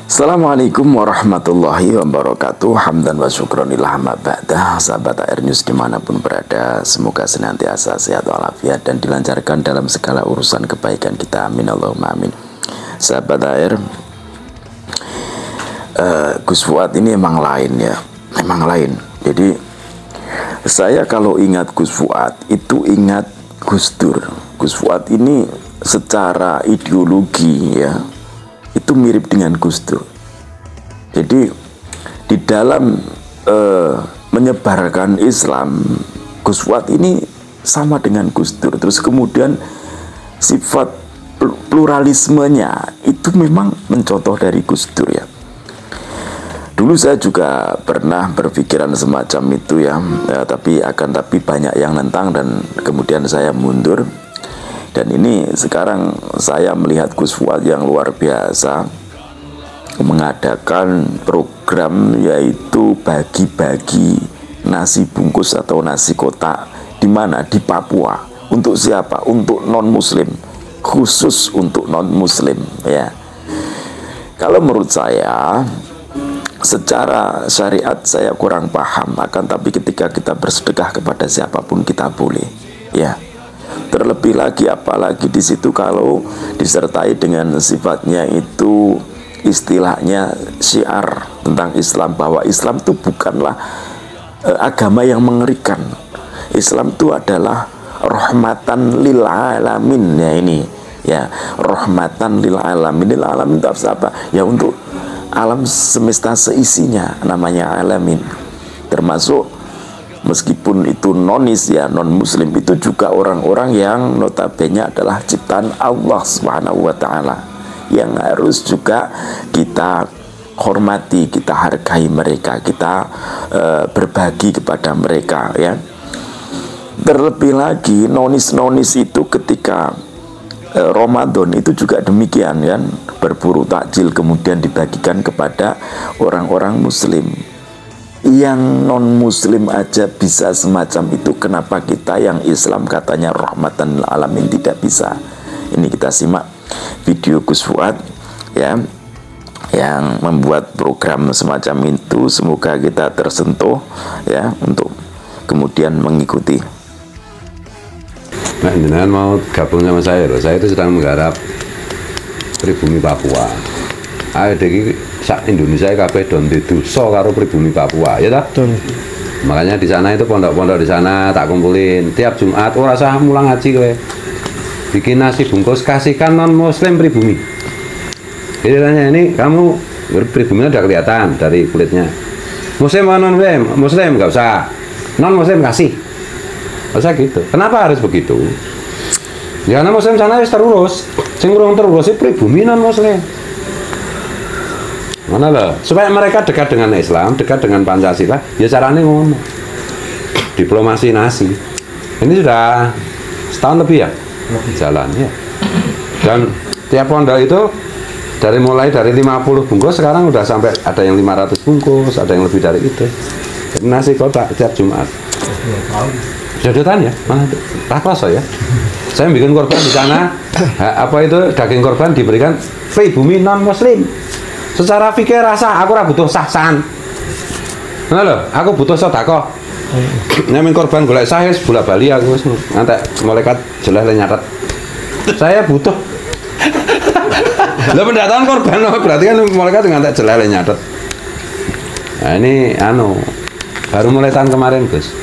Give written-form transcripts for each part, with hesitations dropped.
Assalamualaikum warahmatullahi wabarakatuh. Hamdan wa syukronillah ma ba'dah. Sahabat AR News dimanapun berada, semoga senantiasa sehat walafiat dan dilancarkan dalam segala urusan kebaikan kita. Amin Allahumma amin. Sahabat AR, Gus Fuad ini emang lain ya, emang lain. Jadi saya kalau ingat Gus Fuad itu ingat Gus Dur. Gus Fuad ini secara ideologi ya itu mirip dengan Gus Dur. Jadi di dalam menyebarkan Islam, Gus Fuad ini sama dengan Gus Dur. Terus kemudian sifat pluralismenya itu memang mencontoh dari Gus Dur ya. Dulu saya juga pernah berpikiran semacam itu ya, tapi banyak yang nentang dan kemudian saya mundur. Dan ini sekarang saya melihat Gus Fuad yang luar biasa mengadakan program yaitu bagi-bagi nasi bungkus atau nasi kotak di mana? Di Papua. Untuk siapa? Untuk non-muslim, khusus untuk non-muslim ya. Kalau menurut saya secara syariat saya kurang paham, tapi ketika kita bersedekah kepada siapapun kita boleh ya. Terlebih lagi apalagi di situ kalau disertai dengan sifatnya itu istilahnya syiar tentang Islam, bahwa Islam itu bukanlah agama yang mengerikan. Islam itu adalah rahmatan lil alamin ya, ini ya, rahmatan lil alamin. Lil alamin itu apa? Ya untuk alam semesta seisinya, namanya alamin. Termasuk meskipun itu nonis ya, non muslim, itu juga orang-orang yang notabene adalah ciptaan Allah Subhanahu wa taala, yang harus juga kita hormati, kita hargai mereka, kita berbagi kepada mereka ya. Terlebih lagi nonis-nonis itu ketika Ramadan itu juga demikian kan, berburu takjil kemudian dibagikan kepada orang-orang muslim. Yang non muslim aja bisa semacam itu, kenapa kita yang Islam katanya rahmatan lil alamin tidak bisa? Ini kita simak video Gus Fuad ya, yang membuat program semacam itu. Semoga kita tersentuh ya untuk kemudian mengikuti. Nah, jenengan mau gabung sama saya loh. Saya itu sedang menggarap pribumi Papua. Ayo deki sak Indonesia kabeh don dosa karo pribumi Papua, ya toh? Makanya di sana itu pondok-pondok di sana tak kumpulin tiap Jumat. Ora usah mulang ngaji kowe. Bikin nasi bungkus, kasihkan non muslim pribumi. Jadi tanya, ini kamu pribuminya udah kelihatan dari kulitnya. Muslim atau non muslim? Muslim nggak usah. Non muslim kasih. Nggak usah gitu. Kenapa harus begitu? Ya karena muslim sana harus terurus. Sing urung terurus itu pribumi non muslim. Mana loh? Supaya mereka dekat dengan Islam, dekat dengan Pancasila, ya caranya ngono. Diplomasi nasi. Ini sudah setahun lebih ya jalan ya. Dan tiap pondok itu mulai dari 50 bungkus sekarang udah sampai ada yang 500 bungkus, ada yang lebih dari itu. Jadi nasi kotak tiap Jumat. Sudah ya, mana rakoso ya. Saya bikin korban di sana, apa itu daging korban diberikan pribumi non muslim. Secara fikih rasa aku ora butuh sah-sahan. Ngono lho, aku butuh sedekah. Nyamin korban golek sah wis bola-bali aku wis ngantek malaikat jelas le nyatet. Saya butuh. Lah pendataan korban berarti kan malaikat ngantek jelas le nyatet. Nah ini baru mulai tahun kemarin Gus.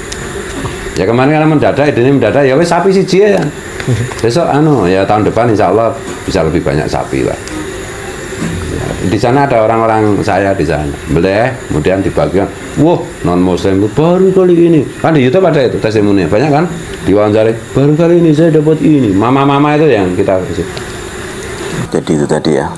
Ya kemarin kan mendadak, ini mendadak ya wis sapi siji ya. Besok ya tahun depan insya Allah bisa lebih banyak sapi lah. Di sana ada orang-orang saya di sana boleh, kemudian dibagikan, wah non muslim baru kali ini kan di YouTube ada itu testimoni banyak kan, diwawancari baru kali ini saya dapat ini, mama-mama itu yang kita kasih. Jadi itu tadi ya.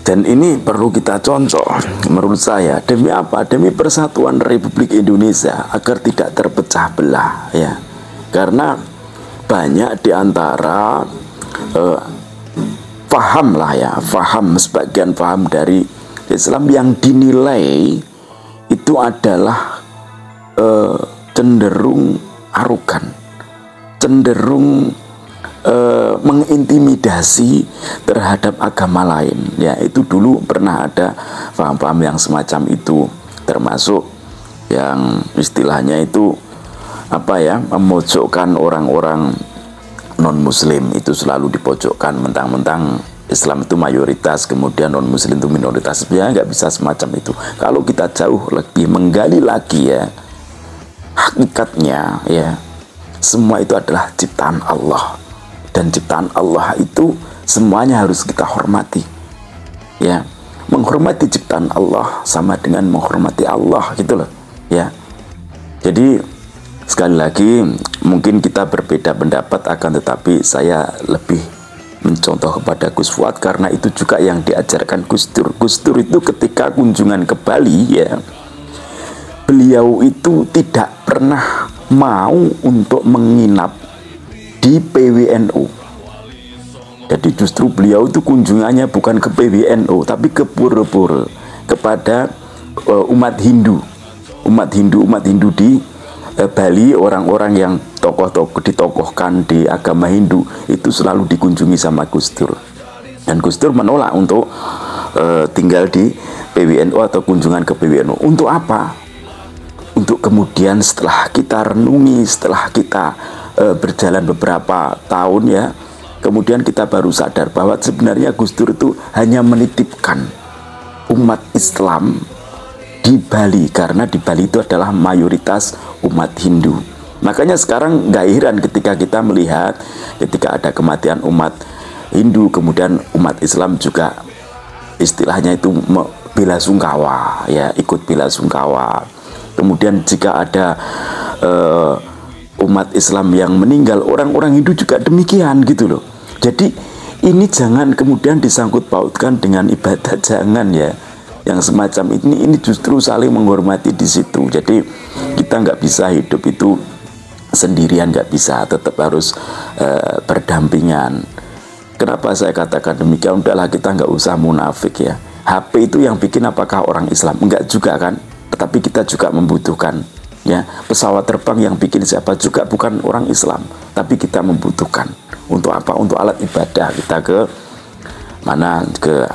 Dan ini perlu kita contoh menurut saya, demi apa? Demi persatuan Republik Indonesia agar tidak terpecah belah ya. Karena banyak di antara sebagian paham dari Islam yang dinilai itu adalah cenderung arogan, cenderung mengintimidasi terhadap agama lain. Ya, itu dulu pernah ada paham-paham yang semacam itu, termasuk yang istilahnya itu apa ya, memojokkan orang-orang non-muslim itu selalu dipojokkan, mentang-mentang Islam itu mayoritas, kemudian non-muslim itu minoritas. Sebenarnya nggak bisa semacam itu. Kalau kita jauh lebih menggali lagi ya, hakikatnya ya, semua itu adalah ciptaan Allah. Dan ciptaan Allah itu semuanya harus kita hormati. Ya, menghormati ciptaan Allah sama dengan menghormati Allah gitu loh. Ya. Jadi sekali lagi mungkin kita berbeda pendapat, akan tetapi saya lebih mencontoh kepada Gus Fuad karena itu juga yang diajarkan Gus Dur. Gus Dur itu ketika kunjungan ke Bali ya, beliau itu tidak pernah mau untuk menginap di PWNU. Jadi justru beliau itu kunjungannya bukan ke PWNU tapi ke pura-pura, kepada umat Hindu di Bali. Orang-orang yang tokoh-tokoh ditokohkan di agama Hindu itu selalu dikunjungi sama Gus Dur. Dan Gus Dur menolak untuk tinggal di PWNU atau kunjungan ke PWNU. Untuk apa? Untuk kemudian setelah kita renungi, setelah kita berjalan beberapa tahun ya, kemudian kita baru sadar bahwa sebenarnya Gus Dur itu hanya menitipkan umat Islam di Bali, karena di Bali itu adalah mayoritas umat Hindu. Makanya sekarang nggak heran ketika kita melihat ketika ada kematian umat Hindu, kemudian umat Islam juga istilahnya itu bela sungkawa ya, ikut bela sungkawa. Kemudian jika ada umat Islam yang meninggal, orang-orang Hindu juga demikian gitu loh. Jadi ini jangan kemudian disangkut pautkan dengan ibadah, jangan ya. Yang semacam ini justru saling menghormati di situ. Jadi kita nggak bisa hidup itu sendirian, nggak bisa, tetap harus berdampingan. Kenapa saya katakan demikian? Udahlah, kita nggak usah munafik ya. HP itu yang bikin apakah orang Islam? Enggak juga kan? Tetapi kita juga membutuhkan ya. Pesawat terbang yang bikin siapa juga bukan orang Islam, tapi kita membutuhkan. Untuk apa? Untuk alat ibadah kita ke mana, ke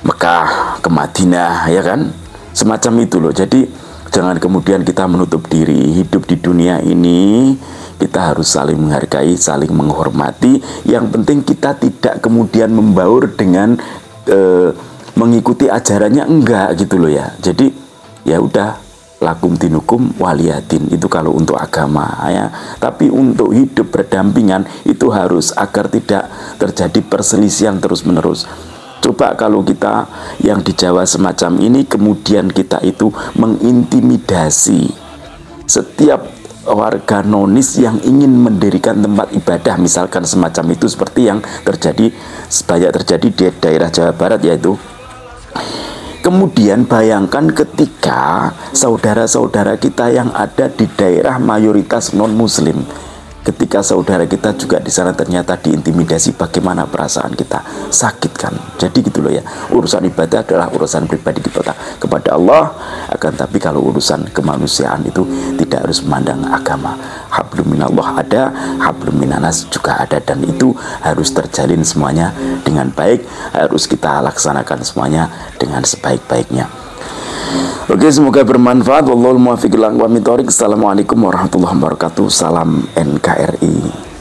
Mekah, ke Madinah ya kan, semacam itu loh. Jadi jangan kemudian kita menutup diri. Hidup di dunia ini kita harus saling menghargai, saling menghormati. Yang penting kita tidak kemudian membaur dengan mengikuti ajarannya, enggak gitu loh ya. Jadi ya udah, lakum dinukum waliyadin, itu kalau untuk agama ya. Tapi untuk hidup berdampingan itu harus, agar tidak terjadi perselisihan terus menerus. Coba kalau kita yang di Jawa semacam ini kemudian kita itu mengintimidasi setiap warga nonis yang ingin mendirikan tempat ibadah, misalkan semacam itu, seperti yang banyak terjadi di daerah Jawa Barat yaitu. Kemudian bayangkan ketika saudara-saudara kita yang ada di daerah mayoritas non-muslim, ketika saudara kita juga di sana ternyata diintimidasi, bagaimana perasaan kita? Sakit kan? Jadi gitu loh ya. Urusan ibadah adalah urusan pribadi kita kepada Allah, akan tapi kalau urusan kemanusiaan itu tidak harus memandang agama. Hablum minallah ada, hablum minanas juga ada, dan itu harus terjalin semuanya dengan baik, harus kita laksanakan semuanya dengan sebaik-baiknya. Oke, semoga bermanfaat. Wallahul muwaffiq ila aqwamit thoriq. Assalamualaikum warahmatullahi wabarakatuh. Salam NKRI.